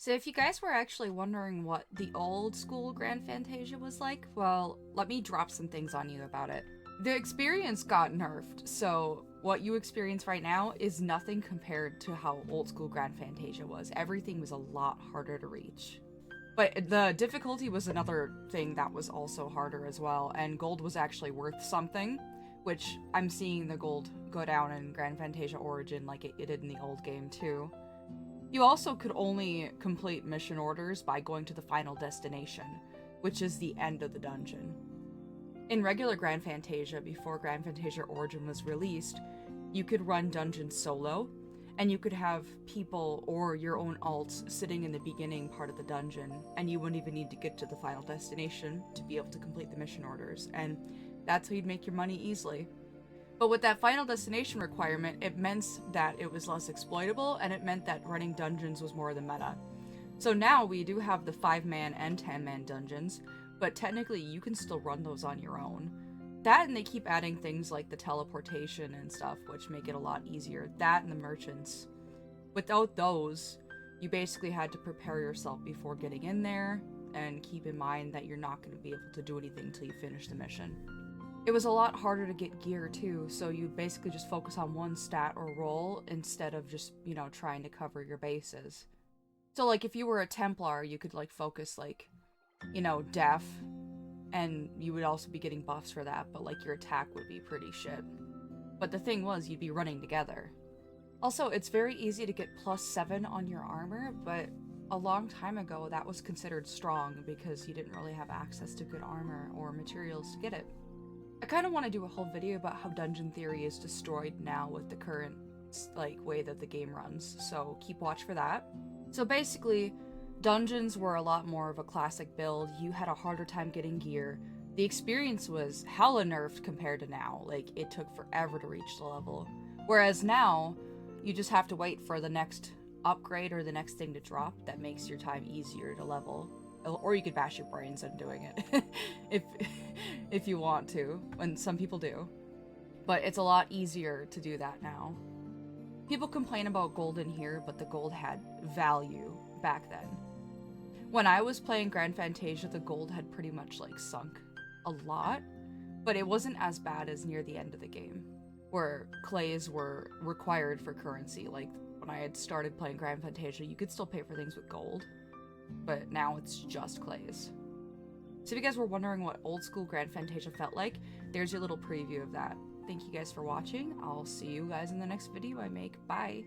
So if you guys were actually wondering what the old school Grand Fantasia was like, well, let me drop some things on you about it. The experience got nerfed, so what you experience right now is nothing compared to how old school Grand Fantasia was. Everything was a lot harder to reach. But the difficulty was another thing that was also harder as well, and gold was actually worth something, which I'm seeing the gold go down in Grand Fantasia Origin like it did in the old game too. You also could only complete mission orders by going to the final destination, which is the end of the dungeon. In regular Grand Fantasia, before Grand Fantasia Origin was released, you could run dungeons solo, and you could have people or your own alts sitting in the beginning part of the dungeon, and you wouldn't even need to get to the final destination to be able to complete the mission orders, and that's how you'd make your money easily. But with that final destination requirement, it meant that it was less exploitable, and it meant that running dungeons was more the meta. So now we do have the 5-man and 10-man dungeons, but technically you can still run those on your own. That, and they keep adding things like the teleportation and stuff, which make it a lot easier. That and the merchants. Without those, you basically had to prepare yourself before getting in there, and keep in mind that you're not going to be able to do anything until you finish the mission. It was a lot harder to get gear too, so you basically just focus on one stat or role instead of just, trying to cover your bases. So like if you were a Templar, you could like focus like, def, and you would also be getting buffs for that, but like your attack would be pretty shit. But the thing was, you'd be running together. Also, it's very easy to get +7 on your armor, but a long time ago that was considered strong because you didn't really have access to good armor or materials to get it. I kind of want to do a whole video about how dungeon theory is destroyed now with the current way that the game runs, so keep watch for that. So basically, dungeons were a lot more of a classic build. You had a harder time getting gear. The experience was hella nerfed compared to now. Like, it took forever to reach the level. Whereas now, you just have to wait for the next upgrade or the next thing to drop that makes your time easier to level. Or you could bash your brains in doing it if you want to, and some people do. But it's a lot easier to do that now. People complain about gold in here, but the gold had value back then. When I was playing Grand Fantasia, the gold had pretty much like sunk a lot, but it wasn't as bad as near the end of the game, where clays were required for currency. Like when I had started playing Grand Fantasia, you could still pay for things with gold, but now it's just clays. So if you guys were wondering what old school Grand Fantasia felt like, there's your little preview of that. Thank you guys for watching. I'll see you guys in the next video I make. Bye!